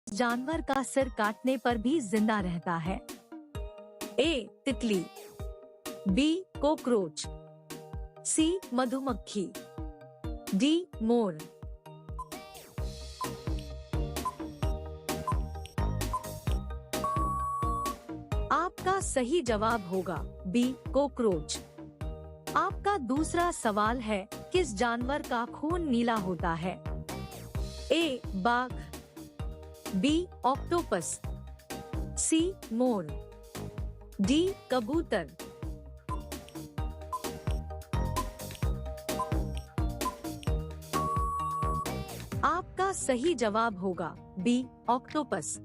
जानवर का सिर काटने पर भी जिंदा रहता है? ए तितली, बी कॉकरोच, सी मधुमक्खी, डी मोर। आपका सही जवाब होगा बी कॉकरोच। आपका दूसरा सवाल है, किस जानवर का खून नीला होता है? ए बाघ, बी ऑक्टोपस, सी मोर, डी कबूतर। आपका सही जवाब होगा बी ऑक्टोपस।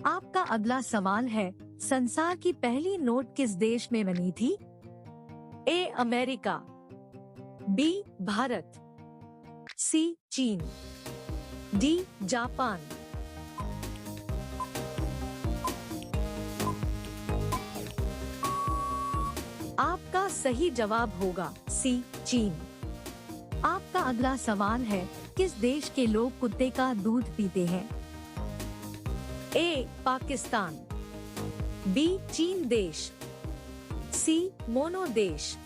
आपका अगला सवाल है, संसार की पहली नोट किस देश में बनी थी? ए अमेरिका, बी भारत, सी चीन, डी जापान। आपका सही जवाब होगा सी चीन। आपका अगला सवाल है, किस देश के लोग कुत्ते का दूध पीते हैं? ए पाकिस्तान, बी चीन देश, सी मोनो देश,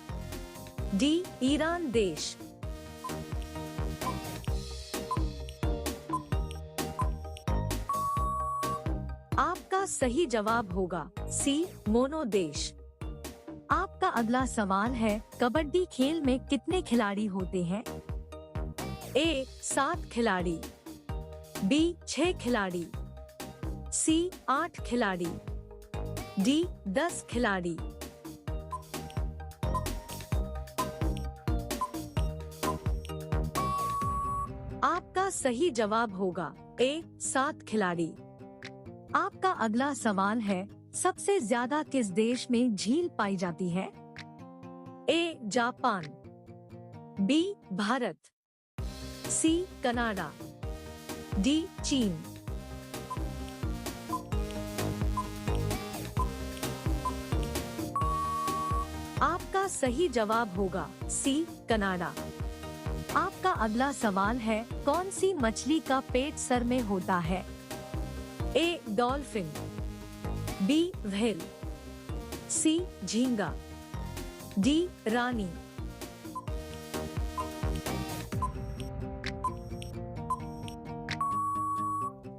डी ईरान देश। आपका सही जवाब होगा सी मोनो देश। आपका अगला सवाल है, कबड्डी खेल में कितने खिलाड़ी होते हैं? ए 7 खिलाड़ी, बी 6 खिलाड़ी, सी 8 खिलाड़ी, डी 10 खिलाड़ी। आपका सही जवाब होगा ए 7 खिलाड़ी। आपका अगला सवाल है, सबसे ज्यादा किस देश में झील पाई जाती है? A Japan, B Bharat, C Canada, D चीन। आपका सही जवाब होगा सी कनाडा। आपका अगला सवाल है, कौन सी मछली का पेट सर में होता है? ए डॉल्फिन, बी व्हेल, सी झींगा, डी रानी।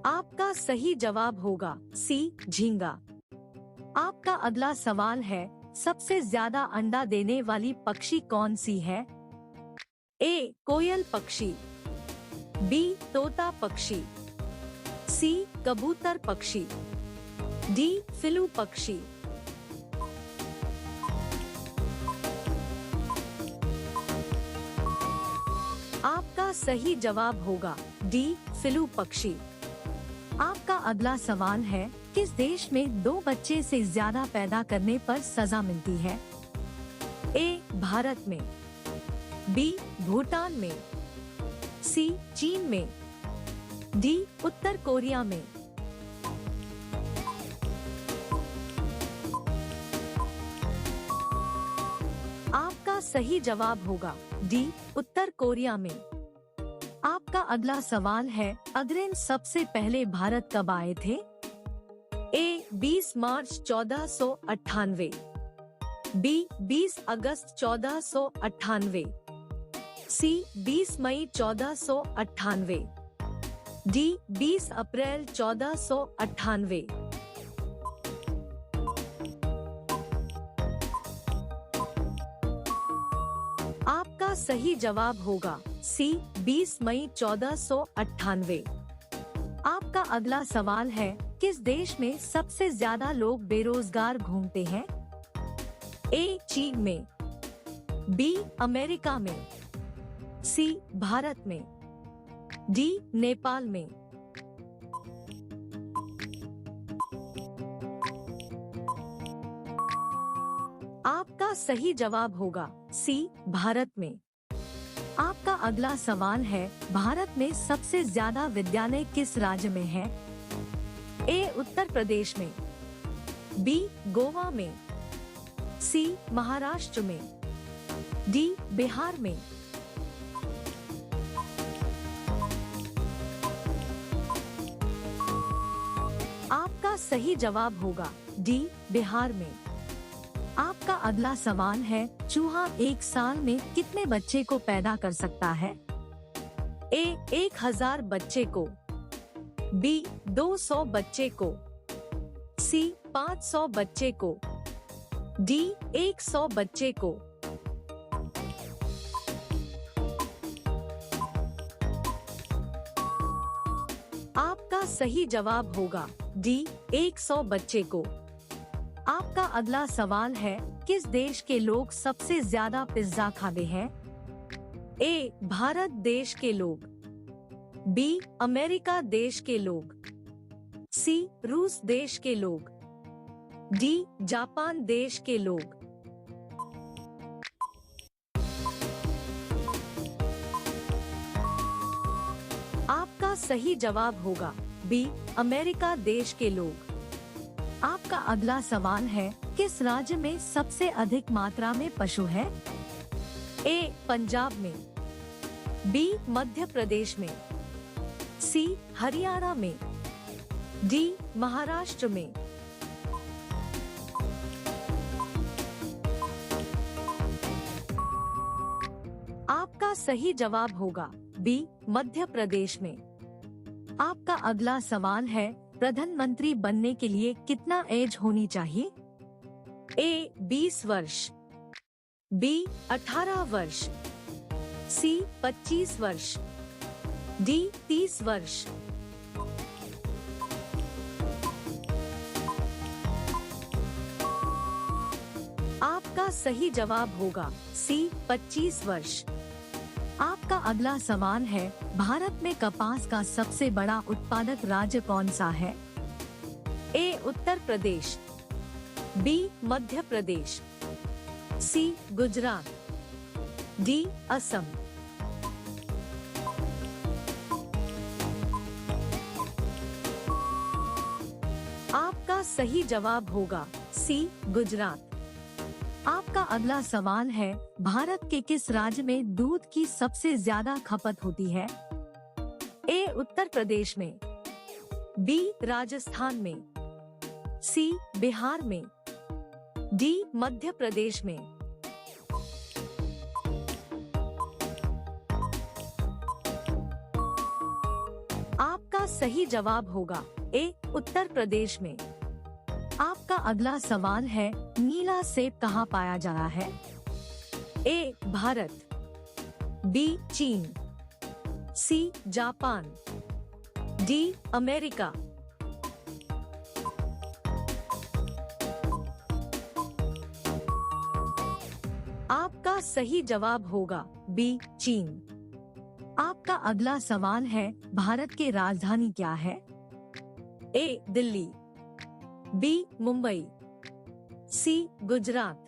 आपका सही जवाब होगा सी झींगा। आपका अगला सवाल है, सबसे ज्यादा अंडा देने वाली पक्षी कौन सी है? ए कोयल पक्षी, बी तोता पक्षी, सी कबूतर पक्षी, डी फिलू पक्षी। आपका सही जवाब होगा डी फिलू पक्षी। आपका अगला सवाल है, किस देश में 2 बच्चे से ज्यादा पैदा करने पर सजा मिलती है? ए भारत में, बी भूटान में, सी चीन में, डी उत्तर कोरिया में। आपका सही जवाब होगा डी उत्तर कोरिया में। आपका अगला सवाल है, अग्रसेन सबसे पहले भारत कब आए थे? ए 20 मार्च 1498, बी 20 अगस्त 1498, सी 20 मई 1498, डी 20 अप्रैल 1498। आपका सही जवाब होगा सी 20 मई 1498। आपका अगला सवाल है, किस देश में सबसे ज्यादा लोग बेरोजगार घूमते हैं? ए चीन में, बी अमेरिका में, सी भारत में, डी नेपाल में। आपका सही जवाब होगा सी भारत में। आपका अगला सवाल है, भारत में सबसे ज्यादा विद्यालय किस राज्य में है? ए उत्तर प्रदेश में, बी गोवा में, सी महाराष्ट्र में, डी बिहार में। आपका सही जवाब होगा डी, बिहार में। आपका अगला सवाल है, चूहा एक साल में कितने बच्चे को पैदा कर सकता है? ए 1000 बच्चे को, बी 200 बच्चे को, सी 500 बच्चे को, डी 100 बच्चे को। आपका सही जवाब होगा डी, 100 बच्चे को। आपका अगला सवाल है, किस देश के लोग सबसे ज्यादा पिज्जा खाते हैं? ए भारत देश के लोग, बी अमेरिका देश के लोग, सी रूस देश के लोग, डी जापान देश के लोग। आपका सही जवाब होगा बी, अमेरिका देश के लोग। आपका अगला सवाल है, किस राज्य में सबसे अधिक मात्रा में पशु है? ए पंजाब में, बी मध्य प्रदेश में, सी हरियाणा में, डी महाराष्ट्र में। आपका सही जवाब होगा बी, मध्य प्रदेश में। आपका अगला सवाल है, प्रधानमंत्री बनने के लिए कितना एज होनी चाहिए? ए 20 वर्ष, बी 18 वर्ष, सी 25 वर्ष, डी 30 वर्ष। आपका सही जवाब होगा सी 25 वर्ष। आपका अगला सवाल है, भारत में कपास का सबसे बड़ा उत्पादक राज्य कौन सा है? ए उत्तर प्रदेश, बी मध्य प्रदेश, सी गुजरात, डी असम। आपका सही जवाब होगा सी गुजरात। आपका अगला सवाल है, भारत के किस राज्य में दूध की सबसे ज्यादा खपत होती है? ए उत्तर प्रदेश में, बी राजस्थान में, सी बिहार में, डी मध्य प्रदेश में। आपका सही जवाब होगा ए उत्तर प्रदेश में। आपका अगला सवाल है, नीला सेब कहाँ पाया जा रहा है? ए भारत, बी चीन, सी जापान, डी अमेरिका। आपका सही जवाब होगा बी चीन। आपका अगला सवाल है, भारत की राजधानी क्या है? ए दिल्ली, बी मुंबई, सी गुजरात,